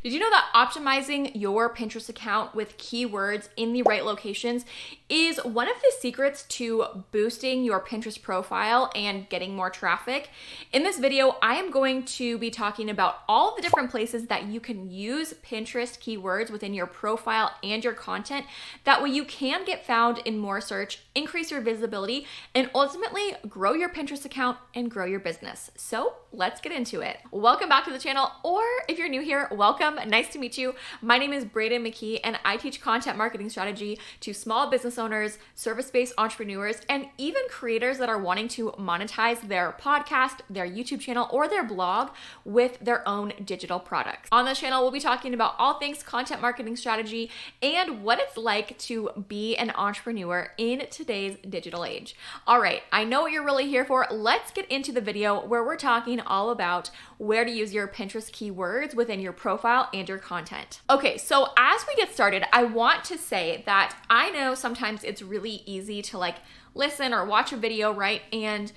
Did you know that optimizing your Pinterest account with keywords in the right locations is one of the secrets to boosting your Pinterest profile and getting more traffic? In this video, I am going to be talking about all the different places that you can use Pinterest keywords within your profile and your content. That way you can get found in more search, increase your visibility, and ultimately grow your Pinterest account and grow your business. So let's get into it. Welcome back to the channel, or if you're new here, welcome. Nice to meet you. My name is Brayden McKee, and I teach content marketing strategy to small business owners, service-based entrepreneurs, and even creators that are wanting to monetize their podcast, their YouTube channel, or their blog with their own digital products. On this channel, we'll be talking about all things content marketing strategy and what it's like to be an entrepreneur in today's digital age. All right, I know what you're really here for. Let's get into the video where we're talking all about where to use your Pinterest keywords within your profile and your content. Okay, so as we get started, I want to say that I know sometimes it's really easy to listen or watch a video, right? And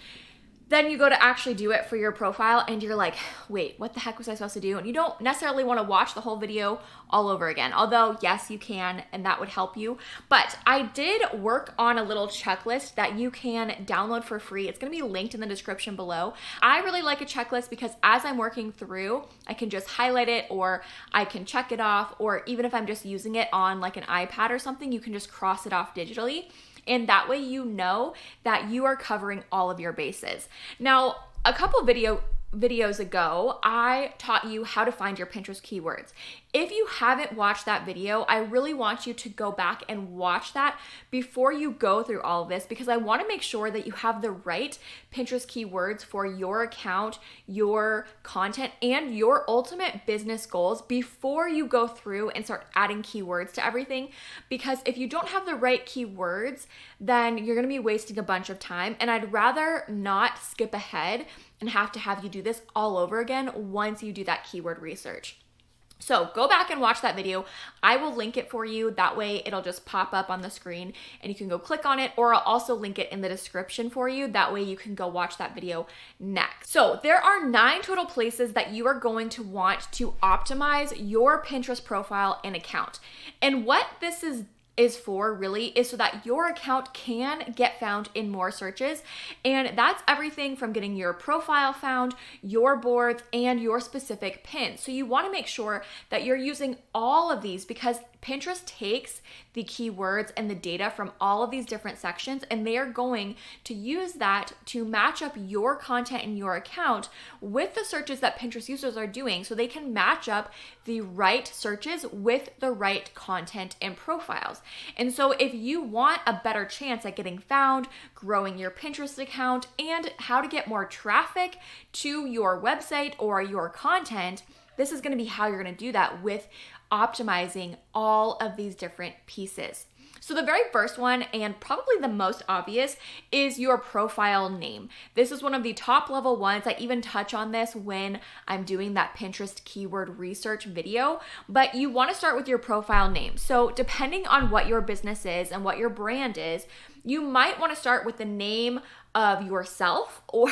then you go to actually do it for your profile and you're like, wait, what the heck was I supposed to do? And you don't necessarily want to watch the whole video all over again. Although, yes, you can, and that would help you. But I did work on a little checklist that you can download for free. It's going to be linked in the description below. I really like a checklist because as I'm working through, I can just highlight it, or I can check it off, or even if I'm just using it on like an iPad or something, you can just cross it off digitally. And that way you know that you are covering all of your bases. Now, a couple videos ago, I taught you how to find your Pinterest keywords. If you haven't watched that video, I really want you to go back and watch that before you go through all of this, because I want to make sure that you have the right Pinterest keywords for your account, your content, and your ultimate business goals before you go through and start adding keywords to everything. Because if you don't have the right keywords, then you're going to be wasting a bunch of time, and I'd rather not skip ahead and have you do this all over again once you do that keyword research. So go back and watch that video. I will link it for you. That way it'll just pop up on the screen and you can go click on it, or I'll also link it in the description for you. That way you can go watch that video next. So there are 9 total places that you are going to want to optimize your Pinterest profile and account. And what this is for really is so that your account can get found in more searches. And that's everything from getting your profile found, your boards, and your specific pins. So you want to make sure that you're using all of these, because Pinterest takes the keywords and the data from all of these different sections, and they are going to use that to match up your content in your account with the searches that Pinterest users are doing, so they can match up the right searches with the right content and profiles. And so if you want a better chance at getting found, growing your Pinterest account, and how to get more traffic to your website or your content, this is going to be how you're going to do that with optimizing all of these different pieces. So the very first one, and probably the most obvious, is your profile name. This is one of the top level ones. I even touch on this when I'm doing that Pinterest keyword research video, but you want to start with your profile name. So depending on what your business is and what your brand is, you might want to start with the name of yourself, or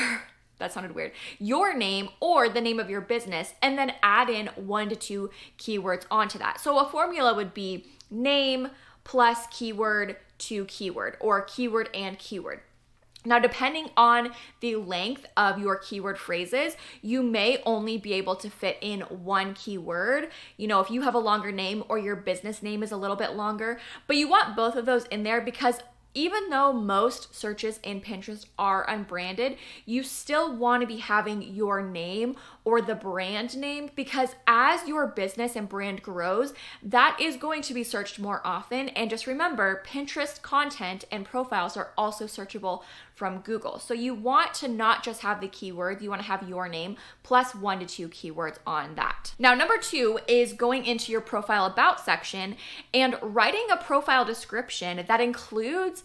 that sounded weird, your name or the name of your business, and then add in 1 to 2 keywords onto that. So a formula would be name plus keyword to keyword, or keyword and keyword. Now, depending on the length of your keyword phrases, you may only be able to fit in 1 keyword. You know, if you have a longer name or your business name is a little bit longer, but you want both of those in there, because even though most searches in Pinterest are unbranded, you still want to be having your name or the brand name, because as your business and brand grows, that is going to be searched more often. And just remember, Pinterest content and profiles are also searchable from Google. So you want to not just have the keyword, you want to have your name plus 1 to 2 keywords on that. Now, number 2 is going into your profile about section and writing a profile description that includes,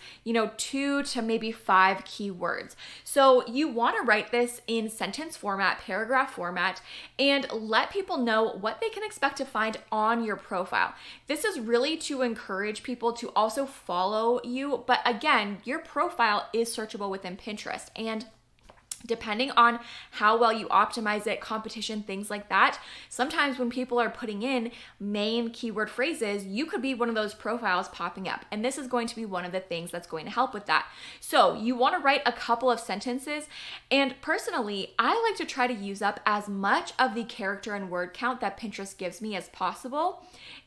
2 to maybe 5 keywords. So you want to write this in sentence format, paragraph format, and let people know what they can expect to find on your profile. This is really to encourage people to also follow you. But again, your profile is searchable within Pinterest. And Depending on how well you optimize it, competition, things like that, sometimes when people are putting in main keyword phrases, you could be one of those profiles popping up. And this is going to be one of the things that's going to help with that. So you want to write a couple of sentences. And personally, I like to try to use up as much of the character and word count that Pinterest gives me as possible,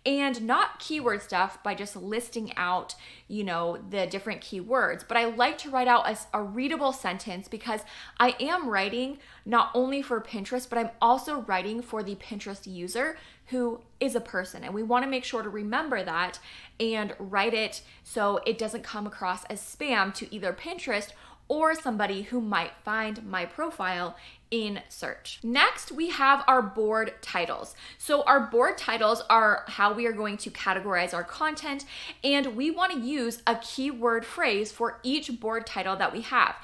and not keyword stuff by just listing out, the different keywords. But I like to write out a readable sentence, because I am writing not only for Pinterest, but I'm also writing for the Pinterest user, who is a person. And we want to make sure to remember that and write it so it doesn't come across as spam to either Pinterest or somebody who might find my profile in search. Next, we have our board titles. So our board titles are how we are going to categorize our content, and we want to use a keyword phrase for each board title that we have.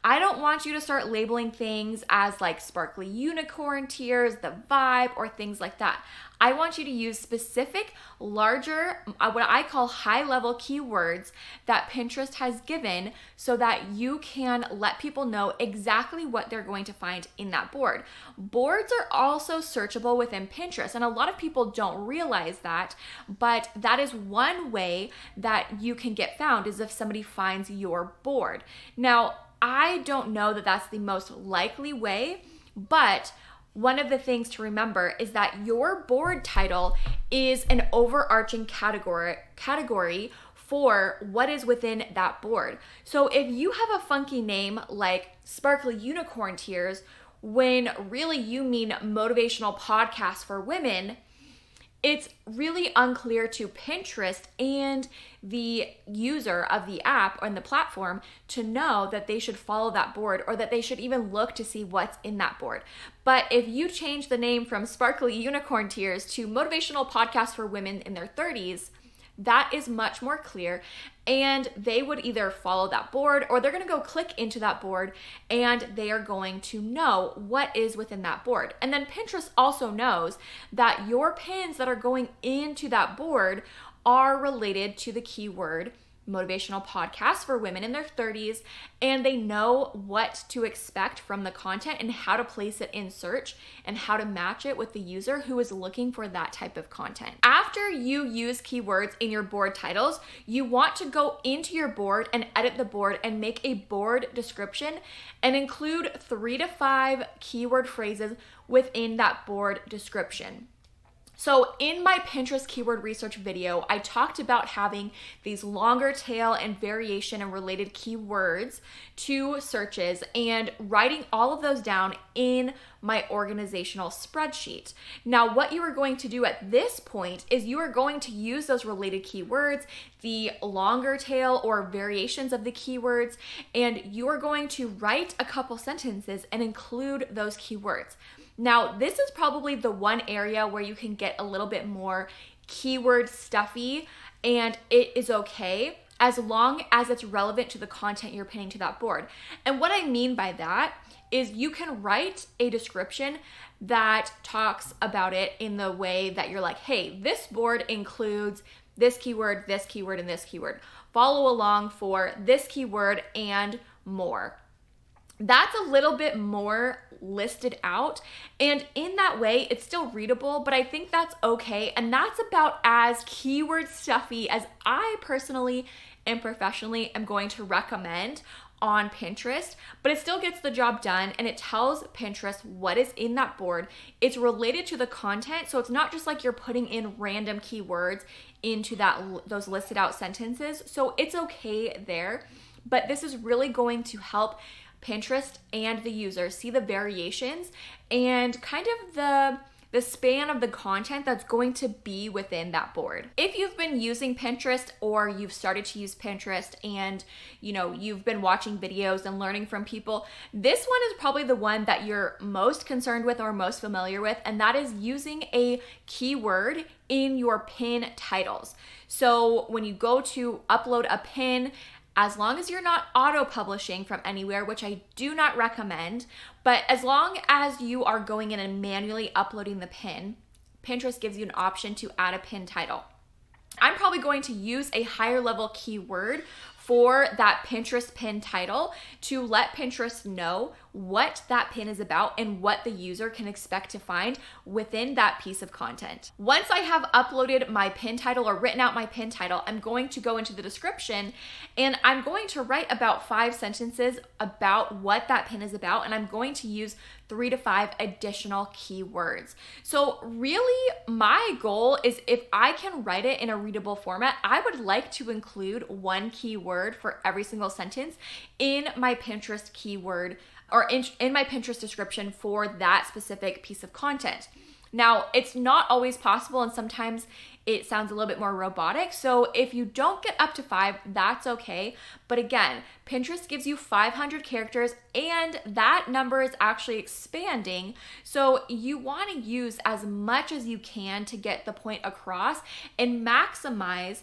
I don't want you to start labeling things as like sparkly unicorn tears, the vibe, or things like that. I want you to use specific, larger, what I call high-level keywords that Pinterest has given, so that you can let people know exactly what they're going to find in that board. Boards are also searchable within Pinterest, and a lot of people don't realize that, but that is one way that you can get found, is if somebody finds your board. Now, I don't know that that's the most likely way, but one of the things to remember is that your board title is an overarching category for what is within that board. So if you have a funky name like Sparkly Unicorn Tears, when really you mean motivational podcast for women, it's really unclear to Pinterest and the user of the app and the platform to know that they should follow that board, or that they should even look to see what's in that board. But if you change the name from Sparkly Unicorn Tears to Motivational Podcast for Women in their 30s, that is much more clear, and they would either follow that board, or they're going to go click into that board and they are going to know what is within that board. And then Pinterest also knows that your pins that are going into that board are related to the keyword motivational podcast for women in their 30s, and they know what to expect from the content and how to place it in search and how to match it with the user who is looking for that type of content. After you use keywords in your board titles, you want to go into your board and edit the board and make a board description and include 3 to 5 keyword phrases within that board description. So in my Pinterest keyword research video, I talked about having these longer tail and variation and related keywords to searches, and writing all of those down in my organizational spreadsheet. Now, what you are going to do at this point is you are going to use those related keywords, the longer tail or variations of the keywords, and you are going to write a couple sentences and include those keywords. Now, this is probably the one area where you can get a little bit more keyword stuffy, and it is okay as long as it's relevant to the content you're pinning to that board. And what I mean by that is you can write a description that talks about it in the way that you're like, hey, this board includes this keyword, and this keyword. Follow along for this keyword and more. That's a little bit more listed out, and in that way it's still readable, but I think that's okay, and that's about as keyword stuffy as I personally and professionally am going to recommend on Pinterest, but it still gets the job done, and it tells Pinterest what is in that board. It's related to the content, so it's not just like you're putting in random keywords into those listed out sentences, so it's okay there. But this is really going to help Pinterest and the user see the variations and kind of the span of the content that's going to be within that board. If you've been using Pinterest, or you've started to use Pinterest and you've been watching videos and learning from people, this one is probably the one that you're most concerned with or most familiar with, and that is using a keyword in your pin titles. So when you go to upload a pin, as long as you're not auto-publishing from anywhere, which I do not recommend, but as long as you are going in and manually uploading the pin, Pinterest gives you an option to add a pin title. I'm probably going to use a higher level keyword for that Pinterest pin title to let Pinterest know what that pin is about and what the user can expect to find within that piece of content. Once I have uploaded my pin title or written out my pin title, I'm going to go into the description and I'm going to write about 5 sentences about what that pin is about, and I'm going to use 3 to 5 additional keywords. So really, my goal is if I can write it in a readable format, I would like to include 1 keyword for every single sentence in my Pinterest keyword or in my Pinterest description for that specific piece of content. Now, it's not always possible, and sometimes it sounds a little bit more robotic. So if you don't get up to 5, that's okay. But again, Pinterest gives you 500 characters and that number is actually expanding. So you want to use as much as you can to get the point across and maximize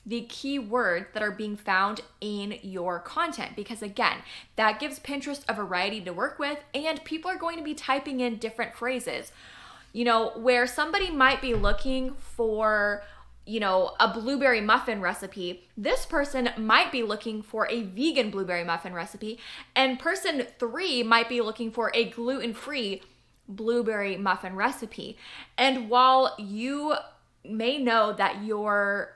the keywords that are being found in your content, because again, that gives Pinterest a variety to work with, and people are going to be typing in different phrases. Where somebody might be looking for, a blueberry muffin recipe, this person might be looking for a vegan blueberry muffin recipe, and person 3 might be looking for a gluten-free blueberry muffin recipe. And while you may know that your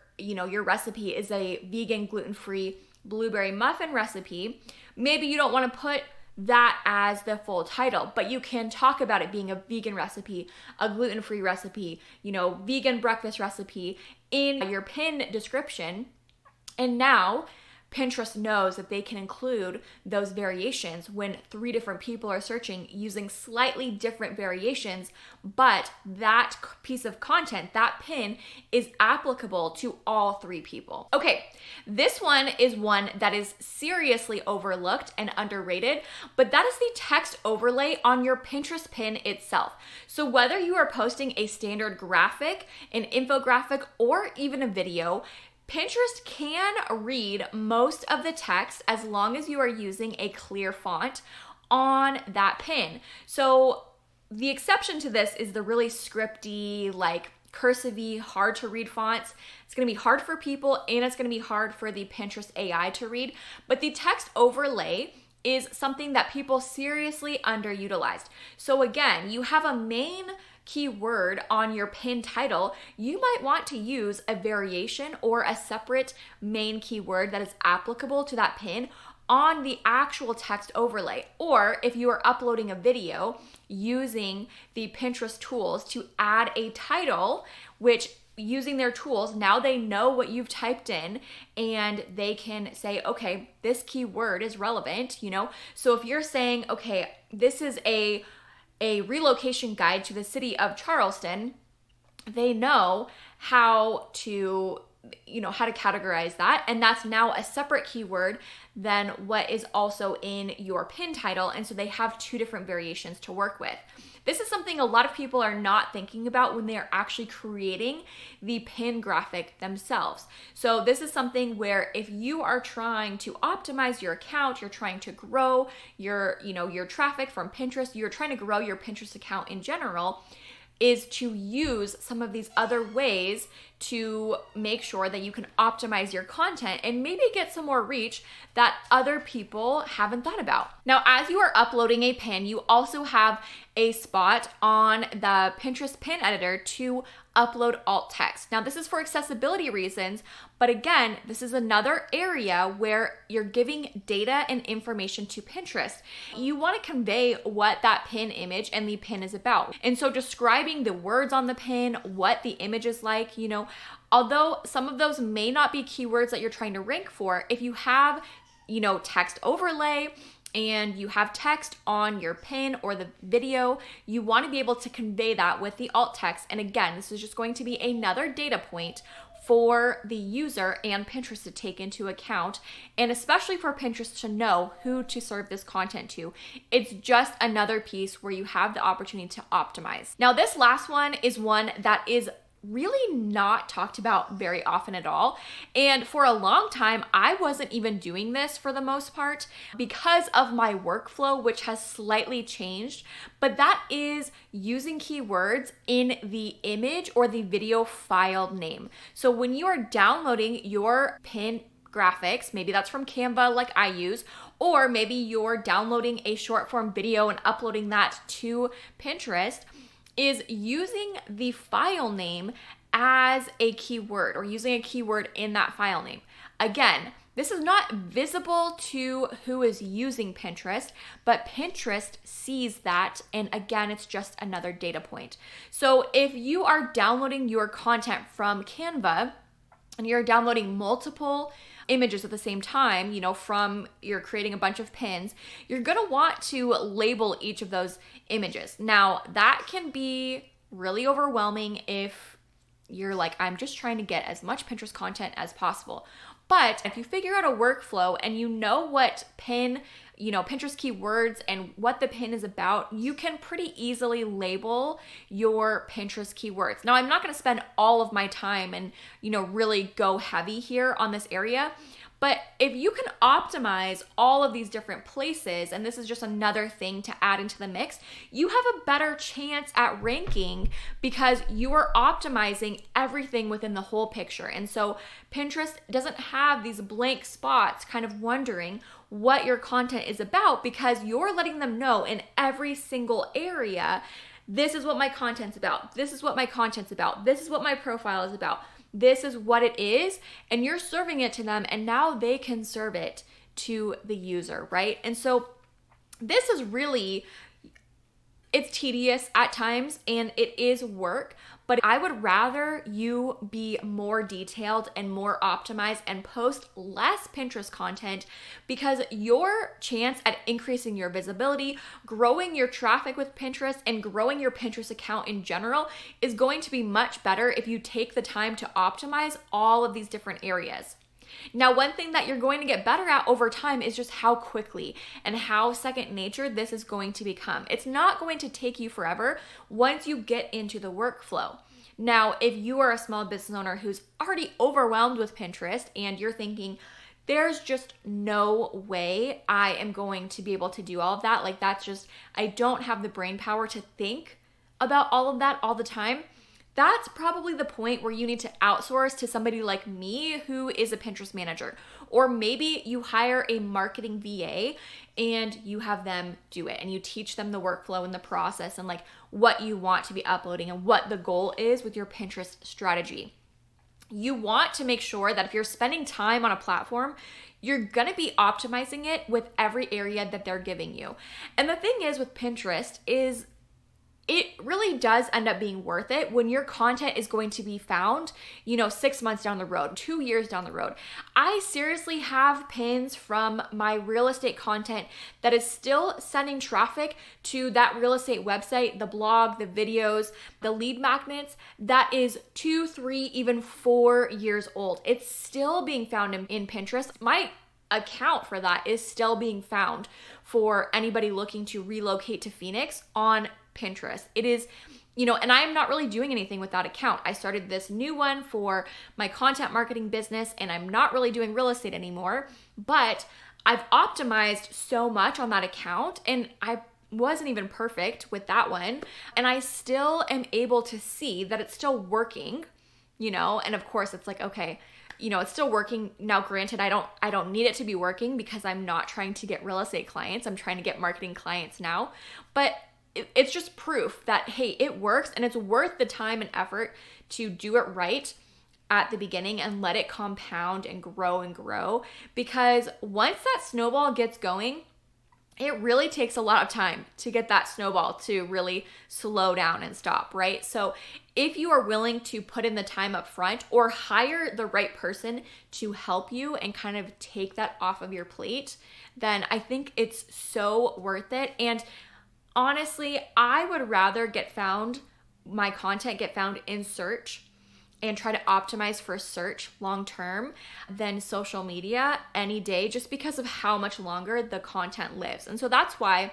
recipe is a vegan gluten-free blueberry muffin recipe, maybe you don't want to put that as the full title, but you can talk about it being a vegan recipe, a gluten-free recipe, vegan breakfast recipe in your pin description. And now Pinterest knows that they can include those variations when 3 different people are searching using slightly different variations, but that piece of content, that pin, is applicable to all 3 people. Okay, this one is one that is seriously overlooked and underrated, but that is the text overlay on your Pinterest pin itself. So whether you are posting a standard graphic, an infographic, or even a video, Pinterest can read most of the text as long as you are using a clear font on that pin. So the exception to this is the really scripty, like cursive-y, hard to read fonts. It's going to be hard for people and it's going to be hard for the Pinterest AI to read. But the text overlay is something that people seriously underutilized. So again, you have a main keyword on your pin title, you might want to use a variation or a separate main keyword that is applicable to that pin on the actual text overlay. Or if you are uploading a video, using the Pinterest tools to add a title, which using their tools, now they know what you've typed in and they can say, okay, this keyword is relevant, So if you're saying, okay, this is a relocation guide to the city of Charleston, they know how to categorize that. And that's now a separate keyword than what is also in your pin title. And so they have 2 different variations to work with. This is something a lot of people are not thinking about when they are actually creating the pin graphic themselves. So this is something where if you are trying to optimize your account, you're trying to grow your traffic from Pinterest, you're trying to grow your Pinterest account in general, is to use some of these other ways to make sure that you can optimize your content and maybe get some more reach that other people haven't thought about. Now, as you are uploading a pin, you also have a spot on the Pinterest pin editor to upload alt text. Now, this is for accessibility reasons, but again, this is another area where you're giving data and information to Pinterest. You want to convey what that pin image and the pin is about. And so describing the words on the pin, what the image is like, although some of those may not be keywords that you're trying to rank for, if you have, text overlay, and you have text on your pin or the video, you want to be able to convey that with the alt text. And again, this is just going to be another data point for the user and Pinterest to take into account, and especially for Pinterest to know who to serve this content to. It's just another piece where you have the opportunity to optimize. Now, this last one is one that is really not talked about very often at all. And for a long time, I wasn't even doing this for the most part because of my workflow, which has slightly changed. But that is using keywords in the image or the video file name. So when you are downloading your pin graphics, maybe that's from Canva like I use, Or maybe you're downloading a short form video and uploading that to Pinterest, is using the file name as a keyword or using a keyword in that file name. Again, this is not visible to who is using Pinterest, but Pinterest sees that. And again, it's just another data point. So if you are downloading your content from Canva and you're downloading multiple images at the same time, you're creating a bunch of pins, you're gonna want to label each of those images. Now, that can be really overwhelming if you're like, I'm just trying to get as much Pinterest content as possible. But if you figure out a workflow and you know what Pinterest keywords and what the pin is about, you can pretty easily label your Pinterest keywords. Now, I'm not going to spend all of my time and, really go heavy here on this area. But if you can optimize all of these different places, and this is just another thing to add into the mix, you have a better chance at ranking because you are optimizing everything within the whole picture. And so Pinterest doesn't have these blank spots kind of wondering what your content is about because you're letting them know in every single area, this is what my content's about. This is what my content's about. This is what my profile is about. This is what it is, and you're serving it to them, and now they can serve it to the user, right? And so this is really, it's tedious at times, and it is work, but I would rather you be more detailed and more optimized and post less Pinterest content because your chance at increasing your visibility, growing your traffic with Pinterest, and growing your Pinterest account in general is going to be much better if you take the time to optimize all of these different areas. Now, one thing that you're going to get better at over time is just how quickly and how second nature this is going to become. It's not going to take you forever once you get into the workflow. Now, if you are a small business owner who's already overwhelmed with Pinterest and you're thinking, there's just no way I am going to be able to do all of that. Like I don't have the brain power to think about all of that all the time. That's probably the point where you need to outsource to somebody like me who is a Pinterest manager. Or maybe you hire a marketing VA and you have them do it and you teach them the workflow and the process and like what you want to be uploading and what the goal is with your Pinterest strategy. You want to make sure that if you're spending time on a platform, you're gonna be optimizing it with every area that they're giving you. And the thing is with Pinterest is it really does end up being worth it when your content is going to be found, 6 months down the road, 2 years down the road. I seriously have pins from my real estate content that is still sending traffic to that real estate website, the blog, the videos, the lead magnets that is 2, 3, even 4 years old. It's still being found in Pinterest. My account for that is still being found for anybody looking to relocate to Phoenix on Pinterest. It is, and I am not really doing anything with that account. I started this new one for my content marketing business and I'm not really doing real estate anymore, but I've optimized so much on that account and I wasn't even perfect with that one. And I still am able to see that it's still working, and of course it's like, okay, it's still working. Now, granted, I don't need it to be working because I'm not trying to get real estate clients. I'm trying to get marketing clients now, but it's just proof that, hey, it works and it's worth the time and effort to do it right at the beginning and let it compound and grow because once that snowball gets going, it really takes a lot of time to get that snowball to really slow down and stop, right? So if you are willing to put in the time up front or hire the right person to help you and kind of take that off of your plate, then I think it's so worth it. And honestly, I would rather my content get found in search and try to optimize for search long term than social media any day, just because of how much longer the content lives. And so that's why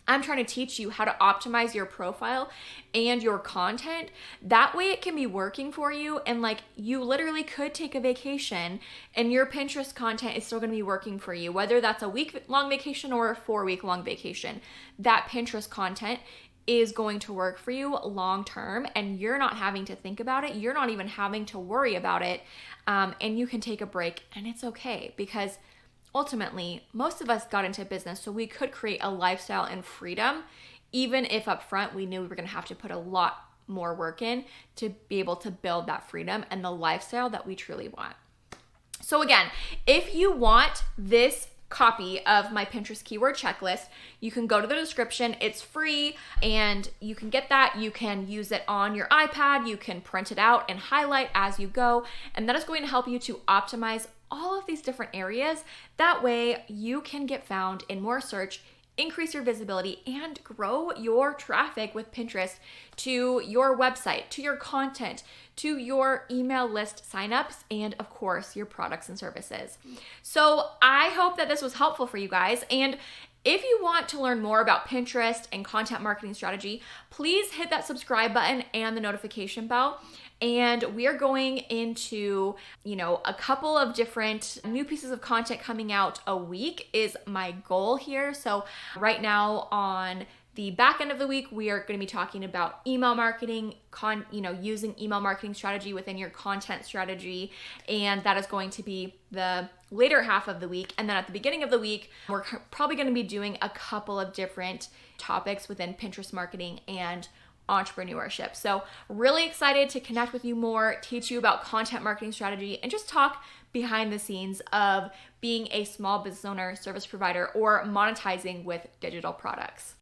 I'm trying to teach you how to optimize your profile and your content. That way it can be working for you. And you literally could take a vacation and your Pinterest content is still going to be working for you, whether that's a week-long vacation or a 4-week-long vacation. That Pinterest content is going to work for you long term and you're not having to think about it. You're not even having to worry about it. And you can take a break and it's okay because ultimately, most of us got into business so we could create a lifestyle and freedom, even if up front we knew we were going to have to put a lot more work in to be able to build that freedom and the lifestyle that we truly want. So again, if you want this copy of my Pinterest keyword checklist, you can go to the description. It's free and you can get that. You can use it on your iPad. You can print it out and highlight as you go. And that is going to help you to optimize all of these different areas. That way you can get found in more search, increase your visibility, and grow your traffic with Pinterest to your website, to your content, to your email list signups, and of course, your products and services. So I hope that this was helpful for you guys. And if you want to learn more about Pinterest and content marketing strategy, please hit that subscribe button and the notification bell. And we are going into, a couple of different new pieces of content coming out a week is my goal here. So right now on the back end of the week, we are going to be talking about email marketing, using email marketing strategy within your content strategy. And that is going to be the later half of the week. And then at the beginning of the week, we're probably going to be doing a couple of different topics within Pinterest marketing and entrepreneurship. So really excited to connect with you more, teach you about content marketing strategy, and just talk behind the scenes of being a small business owner, service provider, or monetizing with digital products.